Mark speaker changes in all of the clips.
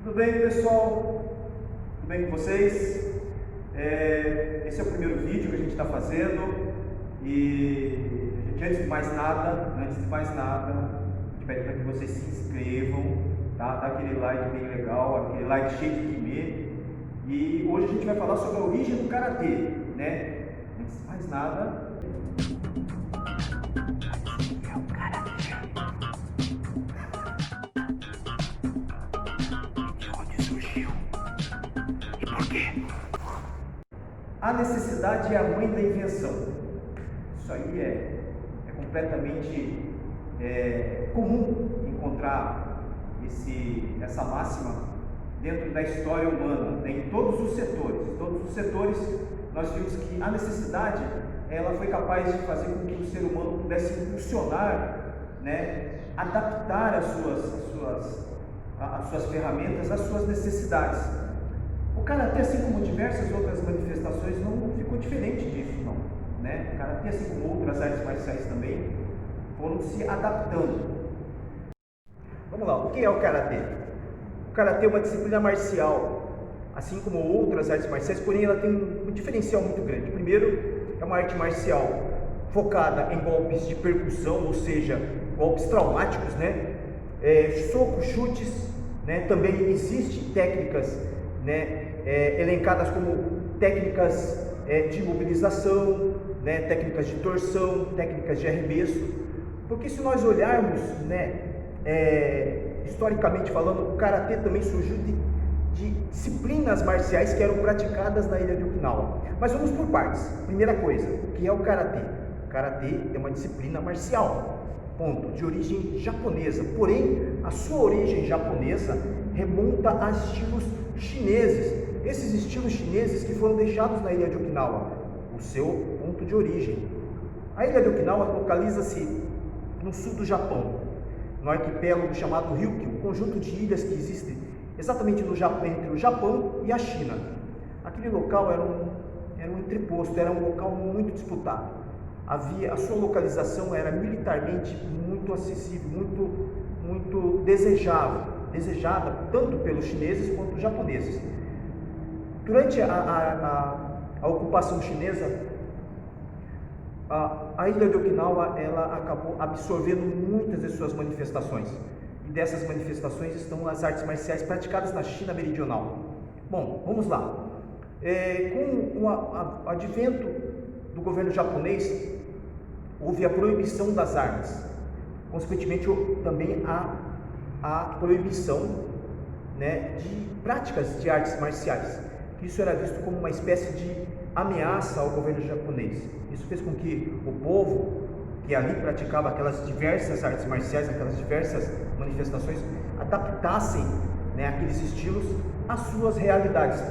Speaker 1: Tudo bem, pessoal? Tudo bem com vocês? Esse é o primeiro vídeo que a gente está fazendo e antes de mais nada, a gente pede para que vocês se inscrevam, tá? Dá aquele like bem legal, aquele like cheio de quimê. E hoje a gente vai falar sobre a origem do Karatê, né? Antes de mais nada, a necessidade é a mãe da invenção. Isso aí é completamente comum encontrar essa máxima dentro da história humana, né, em todos os setores. Em todos os setores nós vimos que a necessidade ela foi capaz de fazer com que o ser humano pudesse impulsionar, né, adaptar as suas ferramentas às suas necessidades. O Karatê, assim como diversas outras manifestações, não ficou diferente disso, não, né? O Karatê, assim como outras artes marciais também, foram se adaptando. Vamos lá, o que é o Karatê? O Karatê é uma disciplina marcial, assim como outras artes marciais, porém ela tem um diferencial muito grande. Primeiro, é uma arte marcial focada em golpes de percussão, ou seja, golpes traumáticos, né? Socos, chutes, né? Também existem técnicas, né, elencadas como técnicas de imobilização, né, técnicas de torção, técnicas de arremesso, porque se nós olharmos, né, historicamente falando, o Karatê também surgiu de disciplinas marciais que eram praticadas na ilha de Okinawa. Mas vamos por partes. Primeira coisa, o que é o Karatê? O Karatê é uma disciplina marcial, ponto, de origem japonesa, porém a sua origem japonesa remonta a estilos chineses, esses estilos chineses que foram deixados na ilha de Okinawa, o seu ponto de origem. A ilha de Okinawa localiza-se no sul do Japão, no arquipélago chamado Ryukyu, um conjunto de ilhas que existe exatamente no Japão, entre o Japão e a China. Aquele local era um entreposto, era um local muito disputado. A sua localização era militarmente muito acessível, muito desejada tanto pelos chineses quanto os japoneses. Durante a ocupação chinesa, a ilha de Okinawa ela acabou absorvendo muitas de suas manifestações. E dessas manifestações estão as artes marciais praticadas na China meridional. Bom, vamos lá. Com o advento do governo japonês, houve a proibição das armas. Consequentemente, também a proibição, né, de práticas de artes marciais. Isso era visto como uma espécie de ameaça ao governo japonês. Isso fez com que o povo que ali praticava aquelas diversas artes marciais, aquelas diversas manifestações, adaptassem, né, aqueles estilos às suas realidades,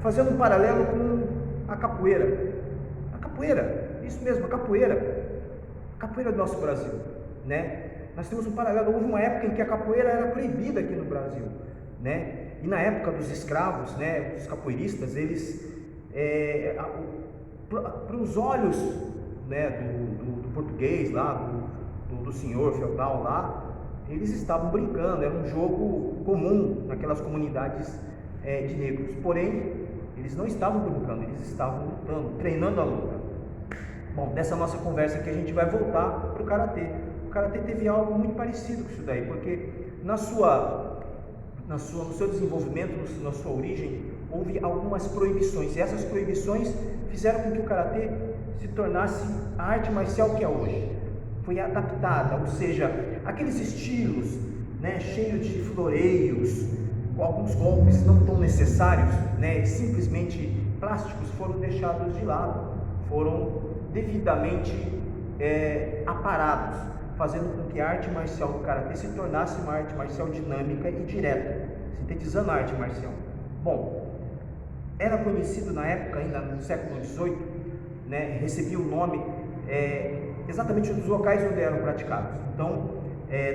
Speaker 1: fazendo um paralelo com a capoeira. A capoeira, isso mesmo, a capoeira do nosso Brasil, né? Nós temos um paralelo. Houve uma época em que a capoeira era proibida aqui no Brasil, né? E na época dos escravos, né, os capoeiristas, eles, para os olhos, né, do português lá, do senhor feudal lá, eles estavam brincando, era um jogo comum naquelas comunidades de negros. Porém, eles não estavam brincando, eles estavam lutando, treinando a luta. Bom, nessa nossa conversa aqui a gente vai voltar para o Karatê. O Karatê teve algo muito parecido com isso daí, porque no seu desenvolvimento, na sua origem, houve algumas proibições, e essas proibições fizeram com que o Karatê se tornasse a arte marcial que é hoje. Foi adaptada, ou seja, aqueles estilos, né, cheios de floreios, com alguns golpes não tão necessários, né, simplesmente plásticos, foram deixados de lado, foram devidamente aparados, fazendo com que a arte marcial do Karatê se tornasse uma arte marcial dinâmica e direta, sintetizando a arte marcial. Bom, era conhecido na época, ainda no século XVIII, né, recebia o nome exatamente dos locais onde eram praticados. Então,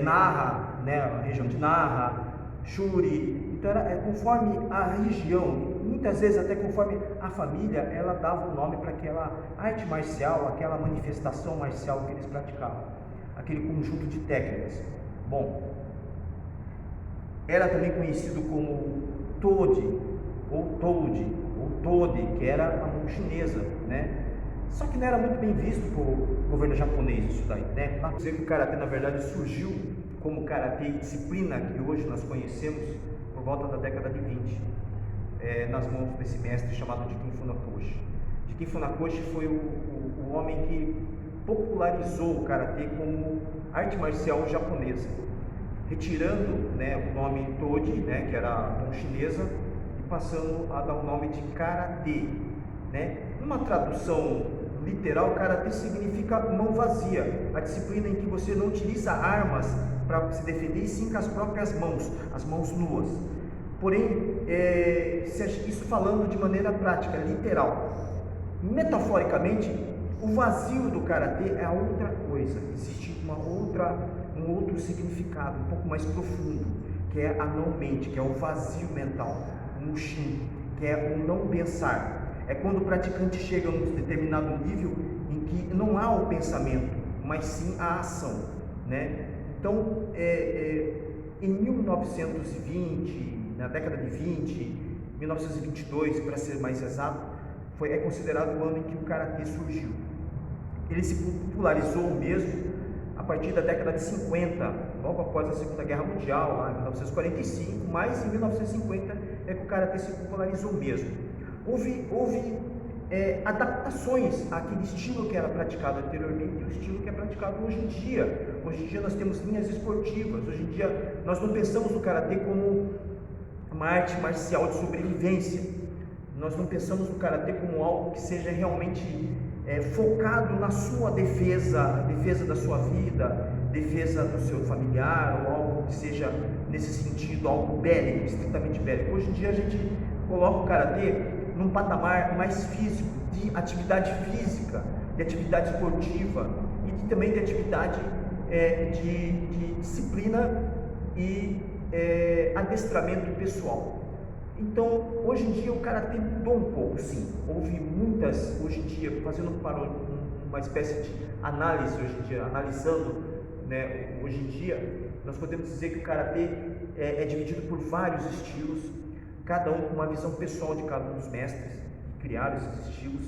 Speaker 1: Nara, né, a região de Nara, Shuri, então era conforme a região, muitas vezes até conforme a família, ela dava o nome para aquela arte marcial, aquela manifestação marcial que eles praticavam, aquele conjunto de técnicas. Bom, Era também conhecido como Tode, ou Toad, ou Tode, que era a mão chinesa, né? Só que não era muito bem visto por governo japonês isso daí, né? Vamos dizer que o Karatê, na verdade, surgiu como Karatê e disciplina que hoje nós conhecemos por volta da década de 20, nas mãos desse mestre chamado Jikin Funakoshi. Jikin Funakoshi foi o homem que popularizou o Karatê como arte marcial japonesa, retirando, né, o nome Toji, né, que era a mão chinesa, e passando a dar o nome de Karatê, né? Numa tradução literal, Karatê significa mão vazia, a disciplina em que você não utiliza armas para se defender, e sim com as próprias mãos, as mãos nuas. Porém, isso falando de maneira prática, literal. Metaforicamente, o vazio do Karatê é a outra coisa, existe um outro significado, um pouco mais profundo, que é a não-mente, que é o vazio mental, o Mushin, que é o não pensar. É quando o praticante chega a um determinado nível em que não há o pensamento, mas sim a ação, né? Então, em 1920, na década de 20, 1922, para ser mais exato, é considerado o ano em que o Karatê surgiu. Ele se popularizou mesmo a partir da década de 50, logo após a Segunda Guerra Mundial, lá em 1945, mas em 1950 é que o Karatê se popularizou mesmo. Houve adaptações àquele estilo que era praticado anteriormente e o estilo que é praticado hoje em dia. Hoje em dia nós temos linhas esportivas, hoje em dia nós não pensamos no Karatê como uma arte marcial de sobrevivência, nós não pensamos no Karatê como algo que seja realmente focado na sua defesa da sua vida, defesa do seu familiar, ou algo que seja nesse sentido, algo bélico, estritamente bélico. Hoje em dia a gente coloca o Karatê num patamar mais físico, de atividade física, de atividade esportiva e também de atividade de disciplina e adestramento pessoal. Então, hoje em dia o Karatê mudou um pouco, sim. Houve muitas, hoje em dia, fazendo uma espécie de análise hoje em dia, analisando, né, hoje em dia, nós podemos dizer que o Karatê é dividido por vários estilos, cada um com uma visão pessoal de cada um dos mestres que criaram esses estilos.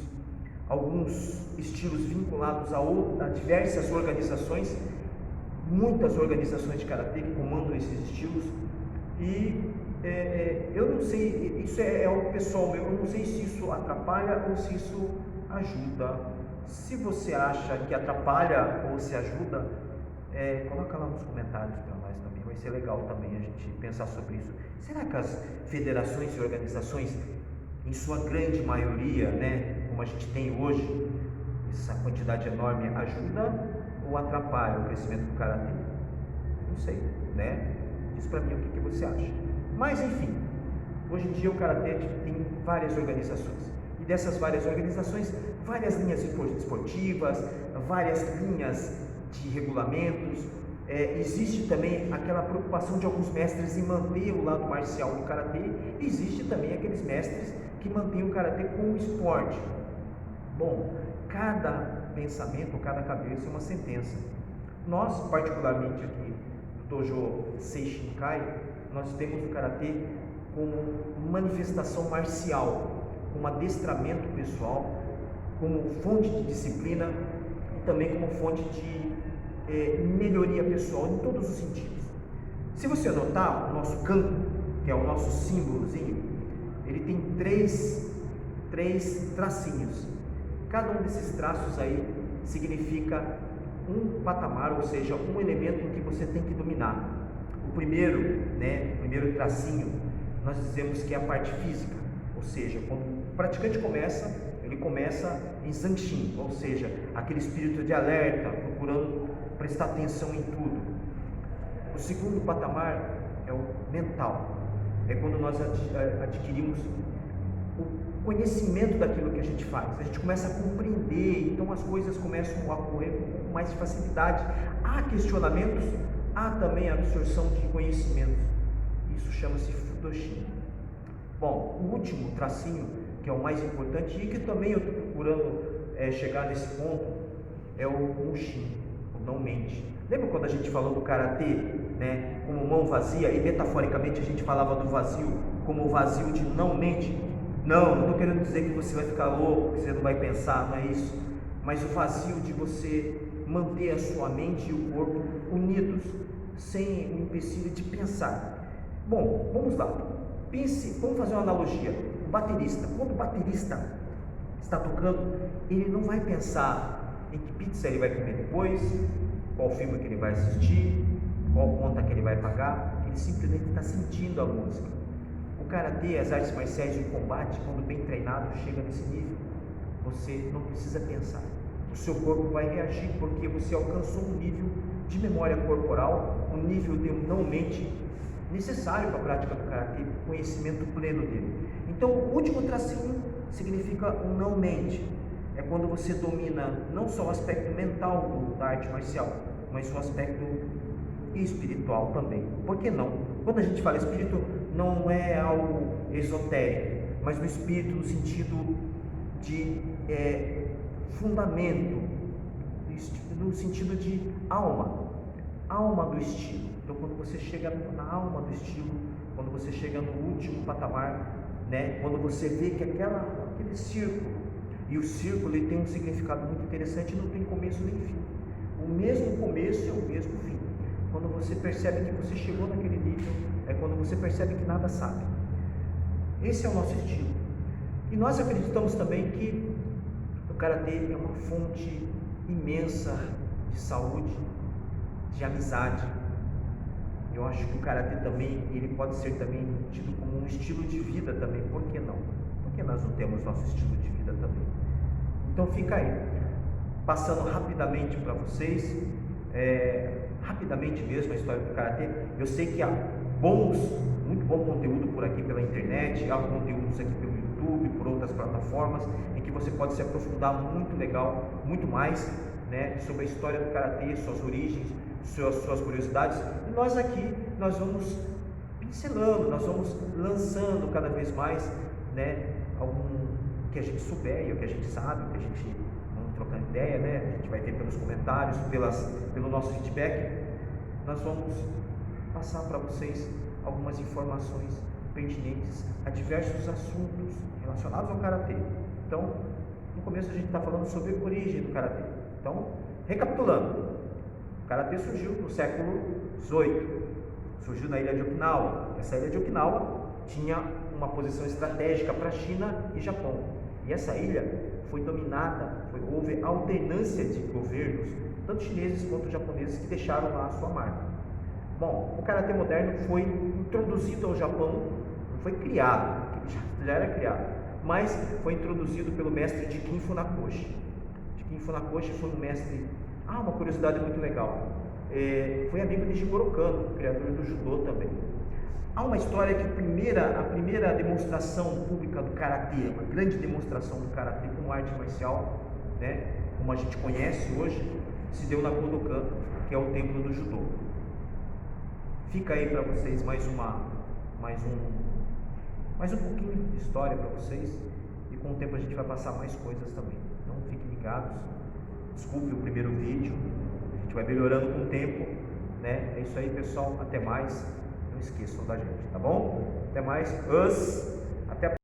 Speaker 1: Alguns estilos vinculados a diversas organizações, muitas organizações de Karatê que comandam esses estilos. E eu não sei, isso é algo pessoal meu, eu não sei se isso atrapalha ou se isso ajuda. Se você acha que atrapalha ou se ajuda, coloca lá nos comentários para nós também, vai ser legal também a gente pensar sobre isso. Será que as federações e organizações, em sua grande maioria, né, como a gente tem hoje, essa quantidade enorme, ajuda ou atrapalha o crescimento do Karatê? Não sei, né? Diz para mim o que você acha. Mas enfim, hoje em dia o Karatê tem várias organizações, e dessas várias organizações, várias linhas esportivas, várias linhas de regulamentos. Existe também aquela preocupação de alguns mestres em manter o lado marcial do Karatê, e existe também aqueles mestres que mantêm o Karatê como esporte. Bom, cada pensamento, cada cabeça é uma sentença. Nós, particularmente aqui do Dojo Seishinkai, nós temos o Karatê como manifestação marcial, como adestramento pessoal, como fonte de disciplina e também como fonte de melhoria pessoal em todos os sentidos. Se você notar, o nosso campo, que é o nosso símbolozinho, ele tem três tracinhos. Cada um desses traços aí significa um patamar, ou seja, um elemento que você tem que dominar. O primeiro tracinho, nós dizemos que é a parte física, ou seja, quando o praticante começa, ele começa em Zanshin, ou seja, aquele espírito de alerta, procurando prestar atenção em tudo. O segundo patamar é o mental, é quando nós adquirimos o conhecimento daquilo que a gente faz, a gente começa a compreender, então as coisas começam a ocorrer com mais facilidade. Há questionamentos, há também a absorção de conhecimentos, isso chama-se Fudoshin. Bom, o último tracinho, que é o mais importante e que também eu estou procurando chegar nesse ponto, é o Mushin, o não mente. Lembra quando a gente falou do Karatê né, como mão vazia, e metaforicamente a gente falava do vazio como o vazio de não mente. Não estou querendo dizer que você vai ficar louco, que você não vai pensar, não é isso. Mas o vazio de você manter a sua mente e o corpo unidos, sem o empecilho de pensar. Bom, vamos lá. Pense, vamos fazer uma analogia. O baterista, quando o baterista está tocando, ele não vai pensar em que pizza ele vai comer depois, qual filme que ele vai assistir, qual conta que ele vai pagar. Ele simplesmente está sentindo a música. O karatê, as artes marciais e o combate, quando bem treinado, chega nesse nível. Você não precisa pensar. O seu corpo vai reagir porque você alcançou um nível de memória corporal, um nível de não mente necessário para a prática do karatê, conhecimento pleno dele. Então, o último tracinho significa um não mente. É quando você domina não só o aspecto mental da arte marcial, mas o aspecto espiritual também. Por que não? Quando a gente fala espírito, não é algo esotérico, mas no espírito no sentido de fundamento, no sentido de alma do estilo. Então, quando você chega na alma do estilo, quando você chega no último patamar, né, quando você vê que aquele círculo, e o círculo ele tem um significado muito interessante, não tem começo nem fim. O mesmo começo é o mesmo fim. Quando você percebe que você chegou naquele nível, é quando você percebe que nada sabe. Esse é o nosso estilo. E nós acreditamos também que o karatê é uma fonte imensa de saúde, de amizade. Eu acho que o karatê também, ele pode ser também tido como um estilo de vida também. Por que não? Por que nós não temos nosso estilo de vida também? Então fica aí, passando rapidamente para vocês, rapidamente mesmo a história do karatê. Eu sei que há muito bom conteúdo por aqui pela internet, há conteúdos aqui pelo YouTube, por outras plataformas, em que você pode se aprofundar muito legal, muito mais, né, sobre a história do karatê, suas origens, suas curiosidades. E nós aqui, nós vamos pincelando, nós vamos lançando cada vez mais, né, algum que a gente souber e o que a gente sabe, o que a gente vamos trocando ideia, né, a gente vai ter pelos comentários, pelo nosso feedback. Nós vamos passar para vocês algumas informações pertinentes a diversos assuntos relacionados ao karatê. Então, no começo a gente está falando sobre a origem do karatê. Então, recapitulando, o karatê surgiu no século XVIII, surgiu na ilha de Okinawa. Essa ilha de Okinawa tinha uma posição estratégica para a China e Japão. E essa ilha foi dominada, houve alternância de governos, tanto chineses quanto japoneses, que deixaram lá a sua marca. Bom, o karatê moderno foi introduzido ao Japão, não foi criado, já era criado, mas foi introduzido pelo mestre Jikin Funakoshi. Jikin Funakoshi foi um mestre, uma curiosidade muito legal, foi amigo de Jigoro Kano, criador do judô também. Há uma história que a primeira demonstração pública do karatê, uma grande demonstração do karatê como arte marcial, né, como a gente conhece hoje, se deu na Kodokan, que é o templo do judô. Fica aí para vocês mais um pouquinho de história para vocês, e com o tempo a gente vai passar mais coisas também. Então fiquem ligados. Desculpe o primeiro vídeo, a gente vai melhorando com o tempo, né? É isso aí, pessoal. Até mais. Não esqueçam da gente, tá bom? Até mais. Até a